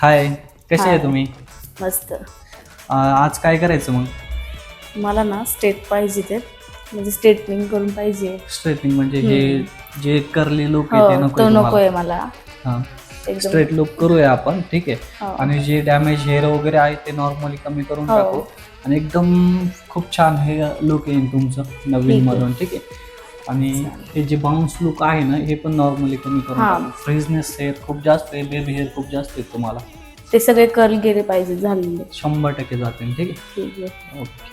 हाय, कसे आहे हाय. तुम्ही? मस्त. आज काय करायचं मग? मला ना स्ट्रेट पाहिजे ते, म्हणजे स्ट्रेटनिंग करून पाहिजे. स्ट्रेटनिंग म्हणजे हे जे कर्ली लुक आहे ते हो, नको तो आहे नकोय तुम्हाला? मला हां, एकदम. स्ट्रेट लुक करूया आपण, ठीक आहे. हो आणि जे डॅमेज हेअर वगैरे आहे ते नॉर्मली कमी करून हो. टाकू आणि एकदम खूप छान हे लुक येईल तुमचं ठीक नवीनमधून, ठीक आहे. आणि चालेल. हे जे बाउन्स लुक आहे ना, हे पण नॉर्मली कमी करून हां. टाकू. फ्रीजनेस हेअर खूप जास्त आहे, बेबी हेअर खूप जास्त आहे तुम्हाला. ते सगळे कर्ल गेले पाहिजे झालेले. 100% जातील, ठीक आहे. ठीक आहे. ओके.